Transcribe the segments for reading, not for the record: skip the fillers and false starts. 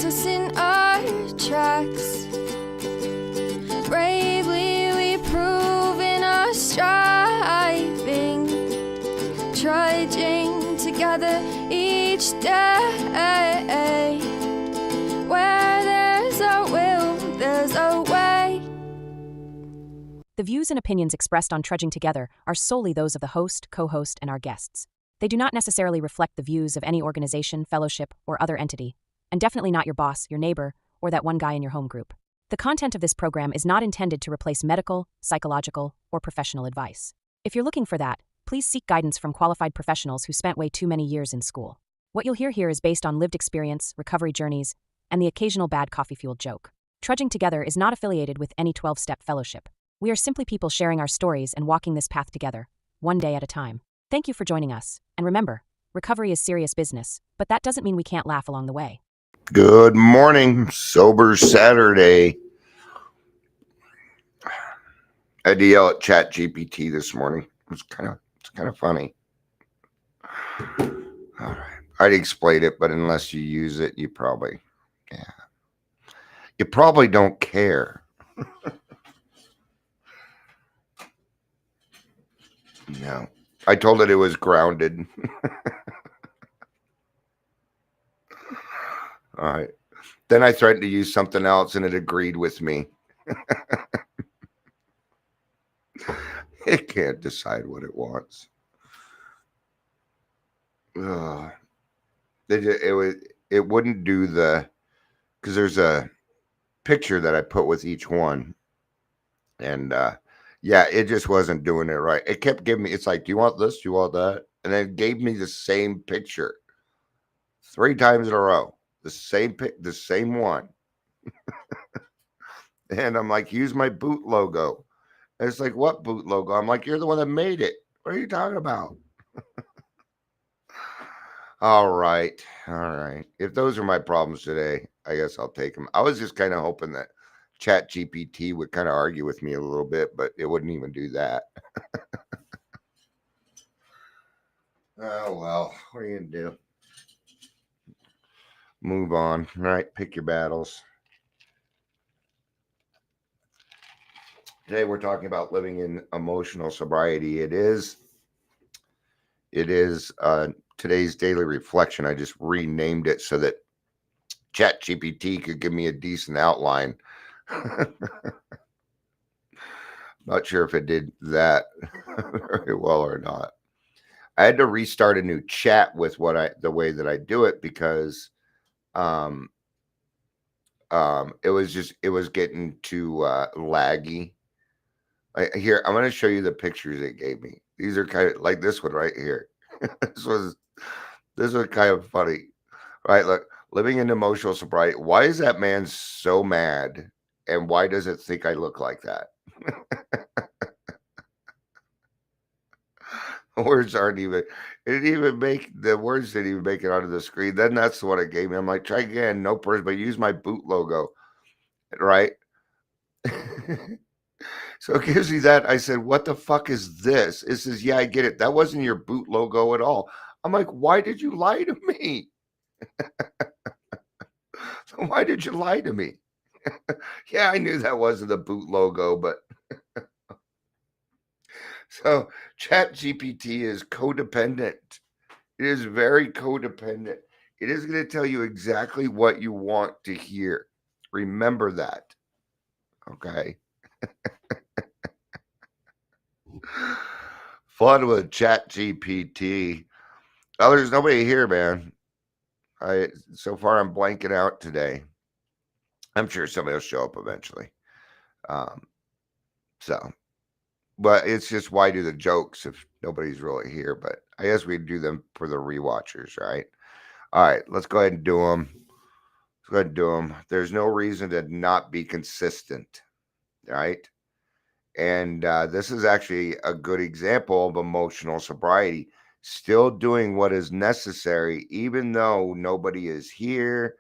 keeps us in our tracks. Bravely we prove in our striving, trudging together each day. Where there's a will, there's a way. The views and opinions expressed on Trudging Together are solely those of the host, co-host, and our guests. They do not necessarily reflect the views of any organization, fellowship, or other entity, and definitely not your boss, your neighbor, or that one guy in your home group. The content of this program is not intended to replace medical, psychological, or professional advice. If you're looking for that, please seek guidance from qualified professionals who spent way too many years in school. What you'll hear here is based on lived experience, recovery journeys, and the occasional bad coffee-fueled joke. Trudging Together is not affiliated with any 12-step fellowship. We are simply people sharing our stories and walking this path together, one day at a time. Thank you for joining us, and remember, recovery is serious business, but that doesn't mean we can't laugh along the way. Good morning, Sober Saturday. I had to yell at ChatGPT this morning. It's kind of funny. All right, I'd explain it, but unless you use it, you probably don't care. No. I told it was grounded. All right. Then I threatened to use something else and it agreed with me. It can't decide what it wants. It wouldn't do because there's a picture that I put with each one. And it just wasn't doing it right. It kept giving me, it's like, do you want this? Do you want that? And then it gave me the same picture 3 times in a row. The same one. And I'm like, use my boot logo. And it's like, what boot logo? I'm like, you're the one that made it. What are you talking about? All right. If those are my problems today, I guess I'll take them. I was just kind of hoping that ChatGPT would kind of argue with me a little bit, but it wouldn't even do that. Oh, well, what are you going to do? Move on. All right, pick your battles. Today we're talking about living in emotional sobriety. It is today's daily reflection. I just renamed it so that ChatGPT could give me a decent outline. Not sure if it did that very well or not. I had to restart a new chat with the way that I do it because it was getting too laggy. Here, I'm going to show you the pictures it gave me. These are kind of like this one right here. This was kind of funny, right? Look, living in emotional sobriety. Why is that man so mad? And why does it think I look like that? Words aren't even, the words didn't even make it onto the screen. Then that's what it gave me. I'm like, try again, no person, but use my boot logo, right? So it gives me that. I said, what the fuck is this? It says, yeah, I get it. That wasn't your boot logo at all. I'm like, why did you lie to me? So why did you lie to me? Yeah, I knew that wasn't the boot logo, but so ChatGPT is codependent. It is very codependent. It is going to tell you exactly what you want to hear. Remember that. Okay. Fun with ChatGPT. Oh, there's nobody here, man. So far I'm blanking out today. I'm sure somebody will show up eventually. But it's just, why do the jokes if nobody's really here? But I guess we do them for the rewatchers, right? All right, let's go ahead and do them. There's no reason to not be consistent, right? And this is actually a good example of emotional sobriety. Still doing what is necessary, even though nobody is here,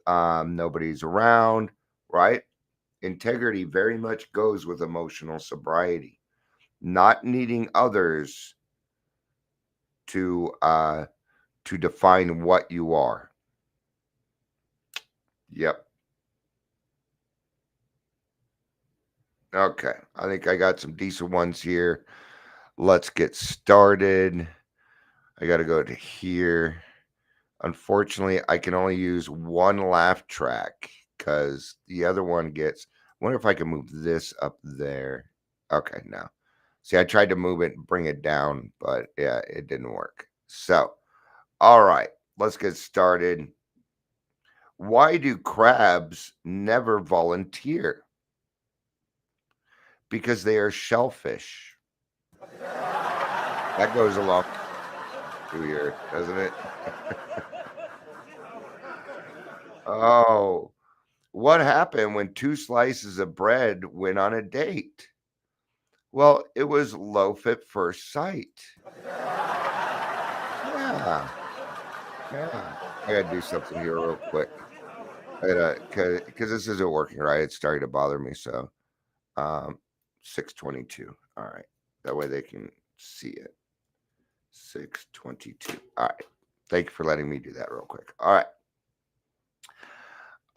nobody's around, right? Integrity very much goes with emotional sobriety. Not needing others to define what you are. Yep. Okay. I think I got some decent ones here. Let's get started. I got to go to here. Unfortunately, I can only use one laugh track because the other one gets. I wonder if I can move this up there. Okay, no. See, I tried to move it and bring it down, but yeah, it didn't work. So, all right, let's get started. Why do crabs never volunteer? Because they are shellfish. That goes along here, doesn't it? Oh, what happened when two slices of bread went on a date? Well, it was loaf at first sight. Yeah, yeah. I gotta do something here real quick. I gotta, because this isn't working right. It's starting to bother me. So, 622. All right. That way they can see it. 622. All right. Thank you for letting me do that real quick. All right.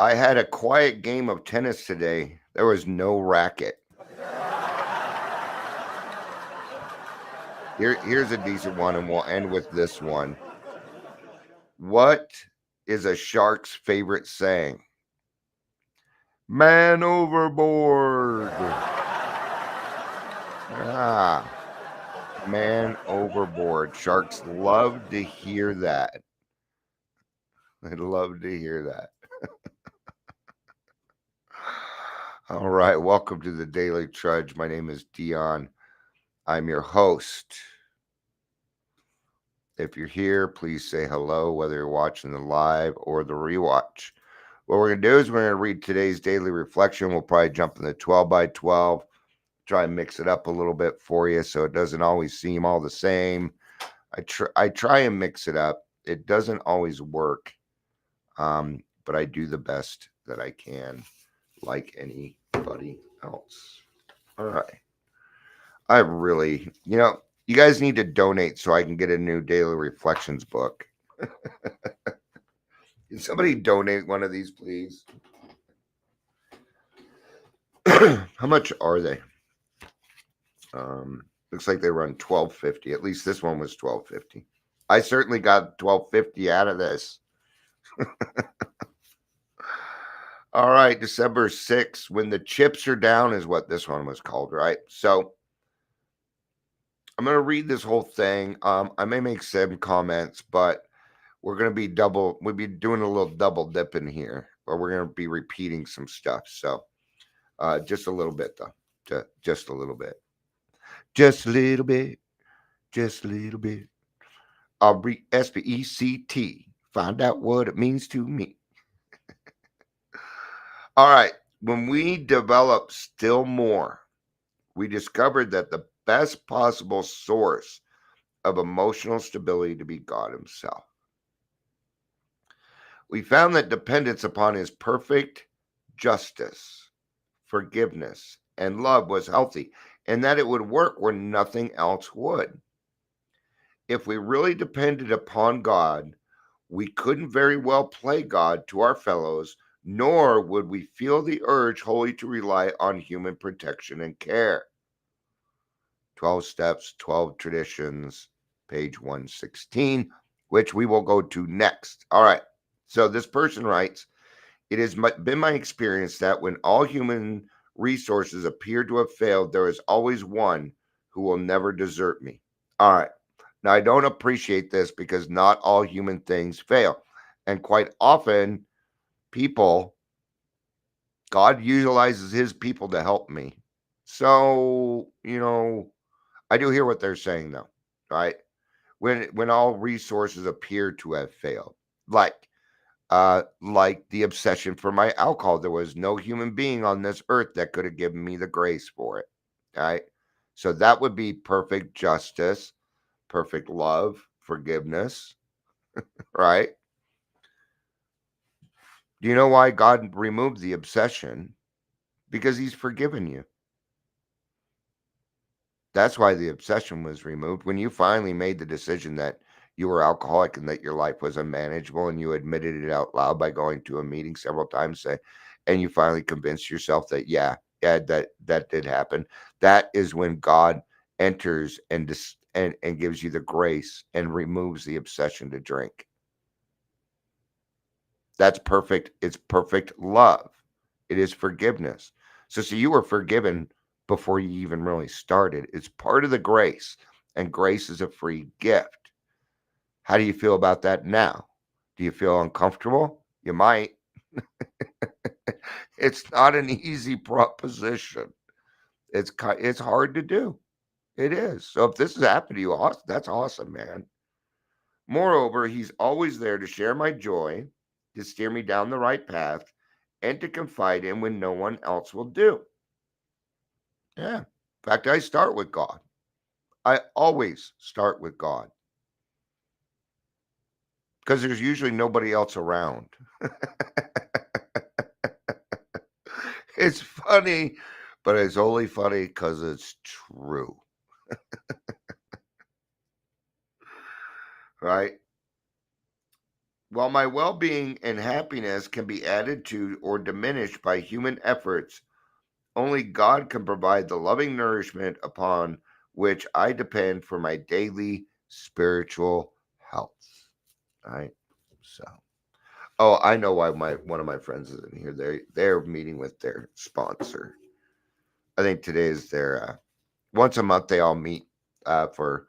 I had a quiet game of tennis today. There was no racket. Here's a decent one, and we'll end with this one. What is a shark's favorite saying? Man overboard. Ah, man overboard. Sharks love to hear that. They love to hear that. All right. Welcome to the Daily Trudge. My name is Dion. I'm your host. If you're here, please say hello, whether you're watching the live or the rewatch. What we're going to do is we're going to read today's daily reflection. We'll probably jump in the 12 by 12, try and mix it up a little bit for you so it doesn't always seem all the same. I try and mix it up. It doesn't always work, but I do the best that I can, like anybody else. All right. I really, you guys need to donate so I can get a new Daily Reflections book. Can somebody donate one of these, please? How much are they? Looks like they run $12.50. At least this one was $12.50. I certainly got $12.50 out of this. All right, December 6th, when the chips are down is what this one was called, right? So I'm going to read this whole thing. I may make some comments, but we're going to be we'll be doing a little double dipping here, or we're going to be repeating some stuff. So just a little bit, though. Just a little bit. Just a little bit. Just a little bit. I'll read SPECT. Find out what it means to me. All right. When we developed still more, we discovered that the best possible source of emotional stability to be God Himself. We found that dependence upon His perfect justice, forgiveness, and love was healthy, and that it would work where nothing else would. If we really depended upon God, we couldn't very well play God to our fellows, nor would we feel the urge wholly to rely on human protection and care. 12 Steps, 12 Traditions, page 116, which we will go to next. All right. So this person writes, it has been my experience that when all human resources appear to have failed, there is always one who will never desert me. All right. Now, I don't appreciate this because not all human things fail. And quite often, God utilizes His people to help me. So, I do hear what they're saying, though, right? When all resources appear to have failed, like the obsession for my alcohol, there was no human being on this earth that could have given me the grace for it, right? So that would be perfect justice, perfect love, forgiveness, right? Do you know why God removed the obsession? Because He's forgiven you. That's why the obsession was removed. When you finally made the decision that you were alcoholic and that your life was unmanageable, and you admitted it out loud by going to a meeting several times, and you finally convinced yourself that, yeah, that did happen. That is when God enters and gives you the grace and removes the obsession to drink. That's perfect. It's perfect love. It is forgiveness. So you were forgiven before you even really started. It's part of the grace, and grace is a free gift. How do you feel about that now? Do you feel uncomfortable? You might. It's not an easy proposition. It's hard to do. It is. So if this has happened to you, that's awesome, man. Moreover, he's always there to share my joy, to steer me down the right path, and to confide in when no one else will do. Yeah. In fact, I start with God. I always start with God because there's usually nobody else around. It's funny, but it's only funny because it's true, right? While my well being and happiness can be added to or diminished by human efforts, only God can provide the loving nourishment upon which I depend for my daily spiritual health. Right? So, oh, I know why one of my friends is in here. They're meeting with their sponsor. I think today is their once a month they all meet for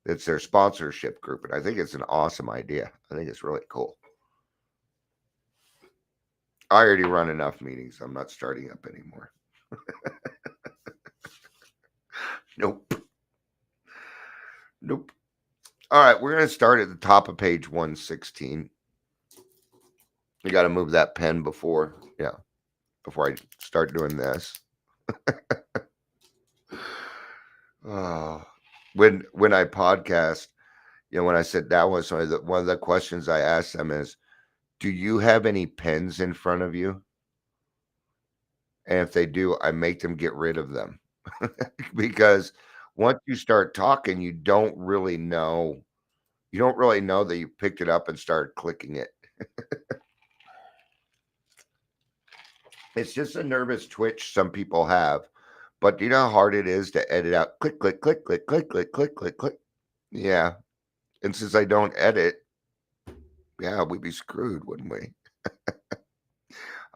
it's their sponsorship group, and I think it's an awesome idea. I think it's really cool. I already run enough meetings. I'm not starting up anymore. Nope. Nope. All right, we're going to start at the top of page 116. You got to move that pen before I start doing this. Oh, when I podcast, when I sit down with somebody, one of the questions I ask them is, do you have any pens in front of you? And if they do, I make them get rid of them. Because once you start talking, you don't really know that you picked it up and started clicking it. It's just a nervous twitch some people have. But do you know how hard it is to edit out click, click, click, click, click, click, click, click, click? Yeah. And since I don't edit, yeah, we'd be screwed, wouldn't we?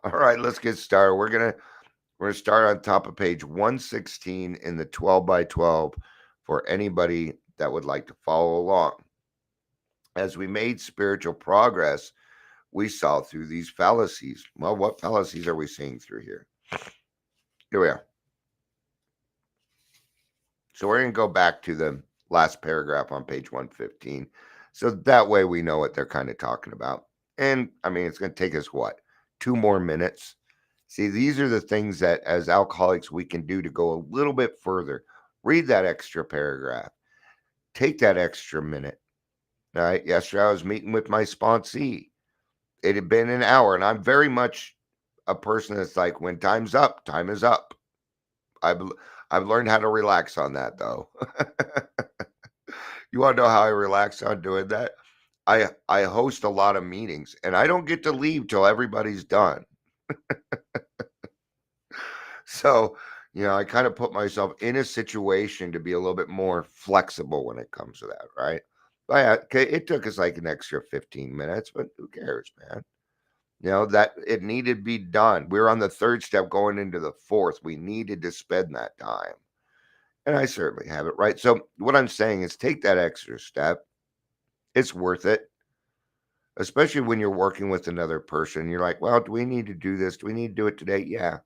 All right, let's get started. We're gonna start on top of page 116 in the 12 by 12 for anybody that would like to follow along. As we made spiritual progress, we saw through these fallacies. Well, what fallacies are we seeing through here? Here we are. So we're going to go back to the last paragraph on page 115. So that way we know what they're kind of talking about. And I mean, it's going to take us what? 2 more minutes. See, these are the things that as alcoholics we can do to go a little bit further. Read that extra paragraph. Take that extra minute. All right. Yesterday I was meeting with my sponsee. It had been an hour, and I'm very much a person that's like, when time's up, time is up. I've I've learned how to relax on that though. You want to know how I relax on doing that? I host a lot of meetings, and I don't get to leave till everybody's done. So, I kind of put myself in a situation to be a little bit more flexible when it comes to that, right? But yeah, okay, it took us like an extra 15 minutes, but who cares, man? That it needed to be done. We were on the third step going into the fourth. We needed to spend that time. And I certainly have it, right? So what I'm saying is take that extra step. It's worth it, especially when you're working with another person. You're like, well, do we need to do this? Do we need to do it today? Yeah.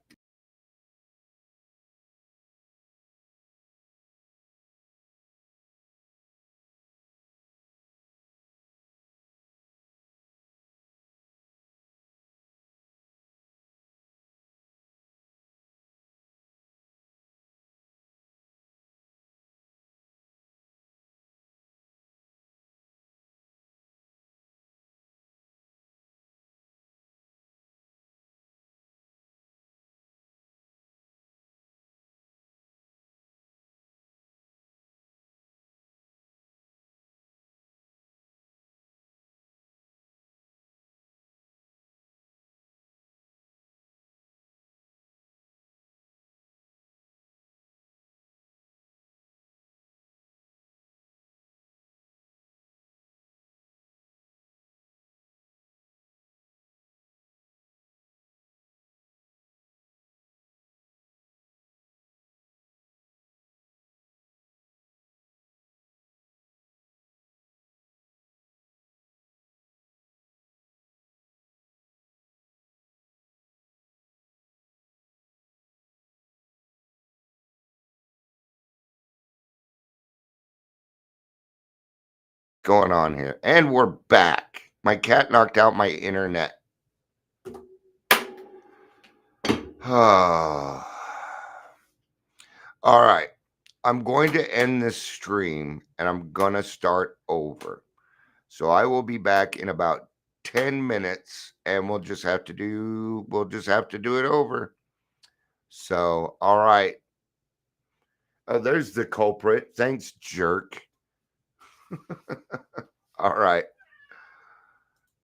going on here? And we're back. My cat knocked out my internet. All right. I'm going to end this stream and I'm going to start over. So I will be back in about 10 minutes and we'll just have to do it over. So, all right. There's the culprit. Thanks, jerk. All right.